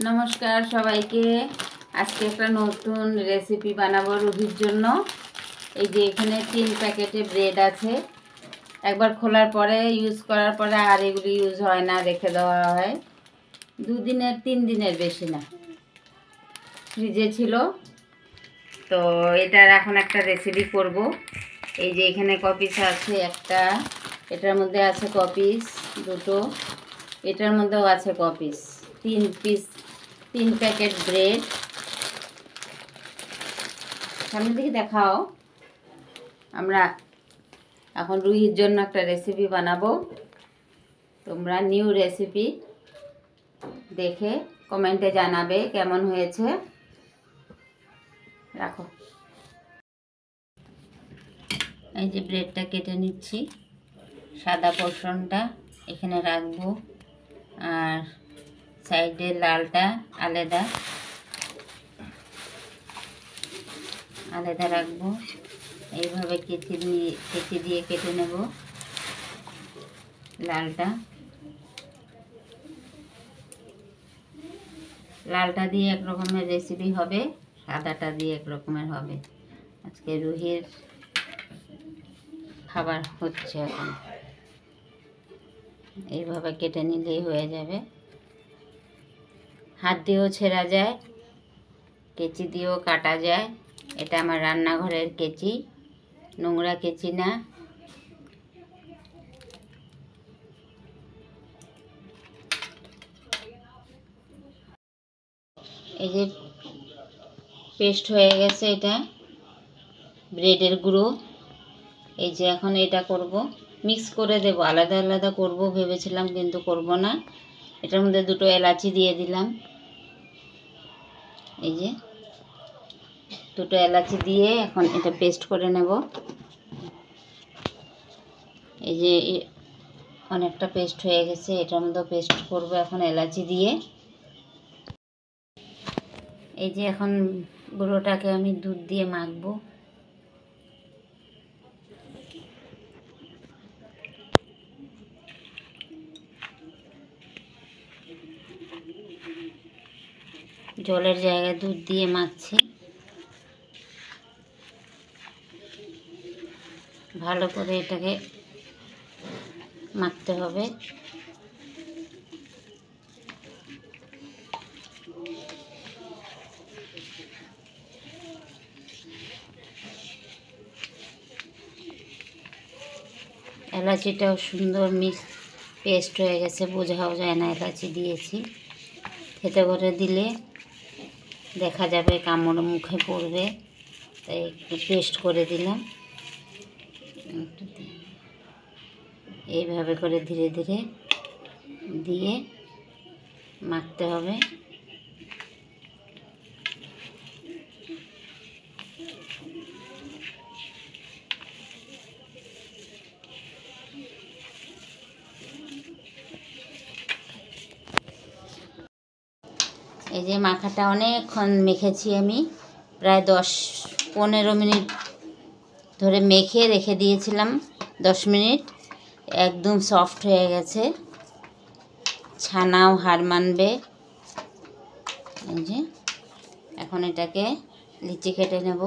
নমস্কার সবাইকে। আজকে একটা নতুন রেসিপি বানাবো রুহির জন্য। এই যে এখানে 3 প্যাকেটে ব্রেড আছে। একবার খোলার পরে ইউজ করার পরে আর এগুলি ইউজ হয় না, রেখে দেওয়া হয় 2 দিনের 3 দিনের বেশি না, ফ্রিজে ছিল। তো এটার এখন একটা রেসিপি করব। এই যে এখানে কপিস আছে একটা, এটার মধ্যে আছে কপিস দুটো, এটার মধ্যেও আছে কপিস, 3 প্যাকেট ব্রেড। সামনের দিকে দেখাও। আমরা এখন রুহির জন্য একটা রেসিপি বানাবো। তোমরা নিউ রেসিপি দেখে কমেন্টে জানাবে কেমন হয়েছে। রাখো। এই যে ব্রেডটা কেটে নিচ্ছি, সাদা পোর্শনটা এখানে রাখবো আর সাইডে লালটা আলাদা আলাদা রাখবো। এইভাবে কেচি দিয়ে কেটে নেব লালটা দিয়ে এক রকমের রেসিপি হবে, সাদাটা দিয়ে এক রকমের হবে। আজকে রুহির খাবার হচ্ছে এখন। এইভাবে কেটে নিলেই হয়ে যাবে। হাত দিয়েও ছেঁড়া যায়, কেচি দিয়েও কাটা যায়। এটা আমার রান্নাঘরের কেচি, নোংরা কেচি না। এই যে পেস্ট হয়ে গেছে, এটা ব্রেডের গুঁড়ো। এই যে এখন এটা করব, মিক্স করে দেব, আলাদা আলাদা করব ভেবেছিলাম কিন্তু করব না। এটার মধ্যে 2টো এলাচি দিয়ে দিলাম। এই যে 2টো এলাচি দিয়ে এখন এটা পেস্ট করে নেব। এই যে অনেকটা পেস্ট হয়ে গেছে, এটার মধ্যে পেস্ট করব এখন এলাচি দিয়ে। এই যে এখন গুঁড়োটাকে আমি দুধ দিয়ে মাখবো। জলের জায়গায় দুধ দিয়ে মাখছি। ভালো করে এটাকে মাখতে হবে। এলাচিটাও সুন্দর মিক্স পেস্ট হয়ে গেছে, বোঝাও যায় না এলাচি দিয়েছি। খেতে করে দিলে দেখা যাবে, কামড় মুখে পড়বে, তাই একটু পেস্ট করে দিলাম। এইভাবে করে ধীরে ধীরে দিয়ে মাখতে হবে। এই যে মাখাটা অনেকক্ষণ মেখেছি আমি, প্রায় 10-15 মিনিট ধরে মেখে রেখে দিয়েছিলাম। 10 মিনিট একদম সফট হয়ে গেছে, ছানাও হার মানবে। এই যে এখন এটাকে লিচি কেটে নেব।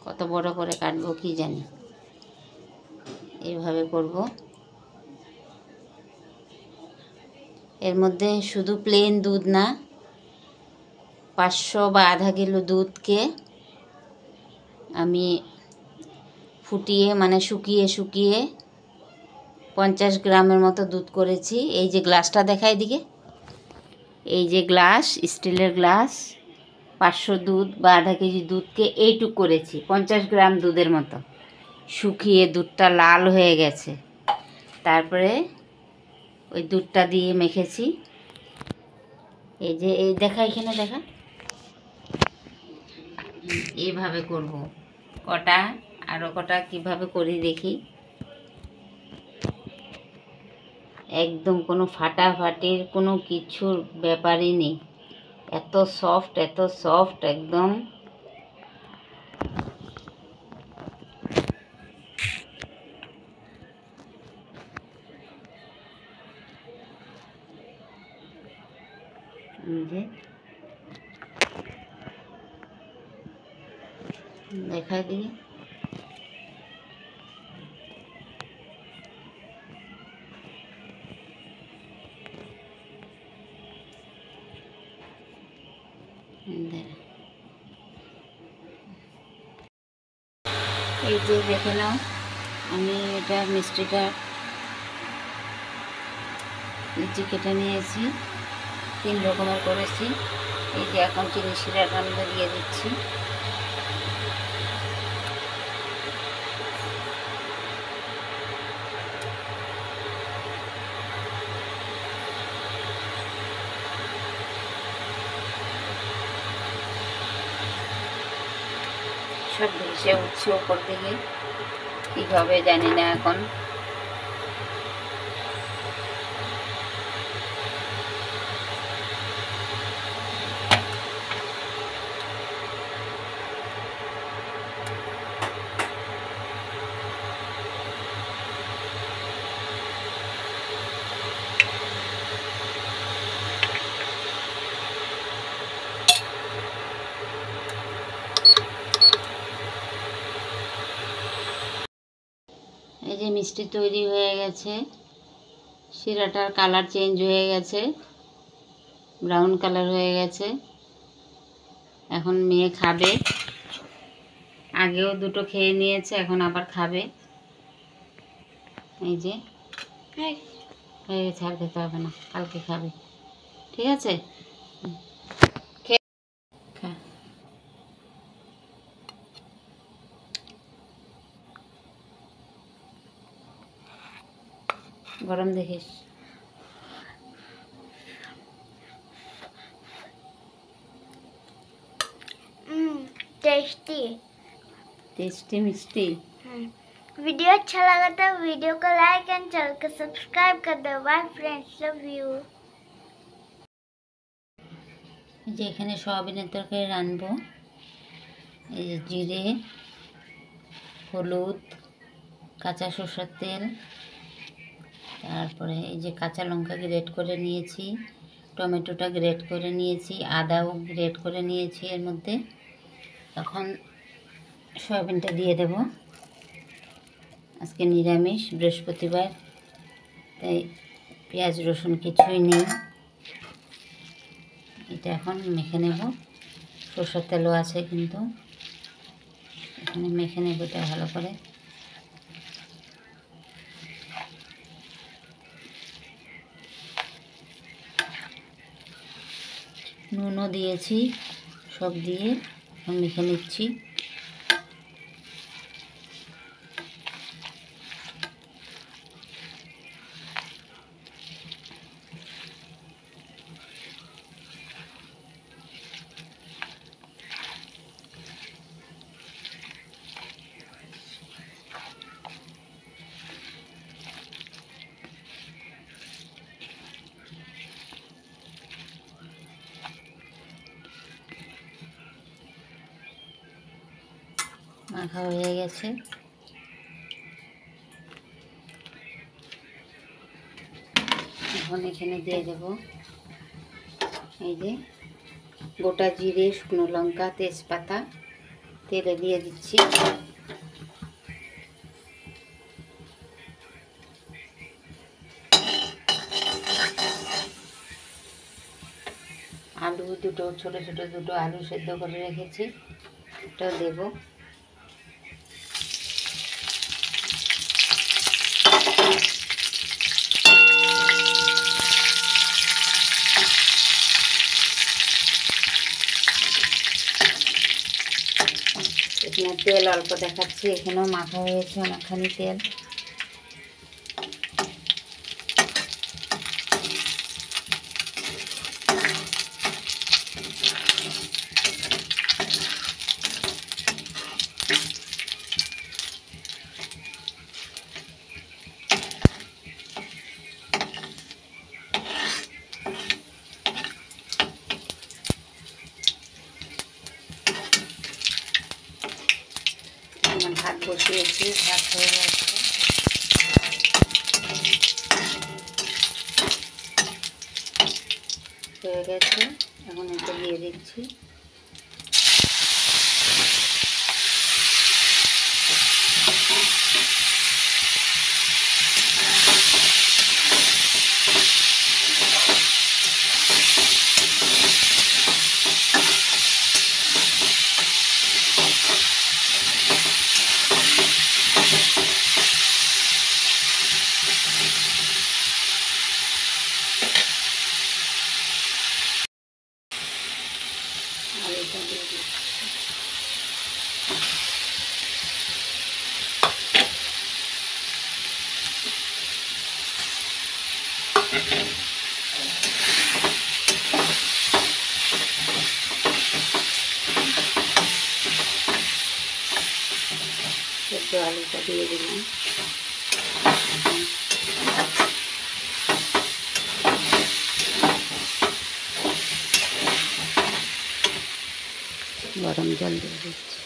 কত বড় করে কাটবো কি জানি, এইভাবে করব। এর মধ্যে শুধু প্লেন দুধ না, 500 বা আধা কিলো দুধকে আমি ফুটিয়ে মানে শুকিয়ে 50 গ্রামের মতো দুধ করেছি। এই যে গ্লাসটা দেখাই দিকে, এই যে গ্লাস, স্টিলের গ্লাস, 500 দুধ বা আধা কেজি দুধকে এইটুক করেছি, 50 গ্রাম দুধের মতো। শুকিয়ে দুধটা লাল হয়ে গেছে, তারপরে ওই দুধটা দিয়ে মেখেছি। এই যে এই দেখা, এখানে দেখা, এইভাবে করব। আরও কটা কিভাবে করি দেখি। একদম কোনো ফাটাফাটির কোনো কিছুর ব্যাপারই নেই, এত সফট একদম। যে দেখাই দিই, এই যে দেখে নাও, আমি এটা মিষ্টিটা লিচি কেটে নিয়েছি, 3 রকমের করেছি। এই যে এখন চিনি শিরাটা আমি দিয়ে দিচ্ছি। সব ভেসে উঠছে ওপর দিকে, কীভাবে জানি না এখন। এই যে মিষ্টি তৈরি হয়ে গেছে, শিরাটার কালার চেঞ্জ হয়ে গেছে, ব্রাউন কালার হয়ে গেছে। এখন মেয়ে খাবে, আগেও 2টো খেয়ে নিয়েছে, এখন আবার খাবে। এই যে হয়ে গেছে, আর খেতে হবে না, কালকে খাবে, ঠিক আছে? গরম দেখিস। टेस्टी टेस्टी मिष्टी। वीडियो अच्छा लगा तो वीडियो को लाइक एंड चैनल को सब्सक्राइब कर दो। Bye friends, love you. যে এখানে সয়াবিনের তরকারি রাঁধবো। এই যে জিরে, হলুদ, কাঁচা সরষের তেল, তারপরে এই যে কাঁচা লঙ্কা গ্রেট করে নিয়েছি, টমেটোটা গ্রেট করে নিয়েছি, আদাও গ্রেট করে নিয়েছি এর মধ্যে। তখন সয়াবিনটা দিয়ে দেব। আজকে নিরামিষ, বৃহস্পতিবার, তাই পেঁয়াজ রসুন কিছুই নেই। এটা এখন মেখে নেব, সরষের তেলও আছে কিন্তু, এখানে মেখে নেব এটা ভালো করে। নুনও দিয়েছি, সব দিয়ে এখন মেখে নিচ্ছি। মাখা হয়ে গেছে, এখন এখানে দিয়ে দেব এই যে গোটা জিরে, শুকনো লঙ্কা, তেজপাতা, তেলে দিয়ে দিচ্ছি। আলু 2টো, ছোটো ছোটো 2টো আলু সেদ্ধ করে রেখেছি, এটা দেবো। এখানে তেল অল্প দেখাচ্ছি, এখানেও মাখা হয়েছে অনেকখানি তেল। ভাত বসিয়েছি, ভাত হয়ে যাচ্ছে। হয়ে গেছে, এখন এটা দিয়ে দিচ্ছি। আর এটা দিয়ে দিচ্ছি। সেদ্ধ আলুটা দিয়ে দিলাম। গরম জল দিয়ে দিচ্ছি।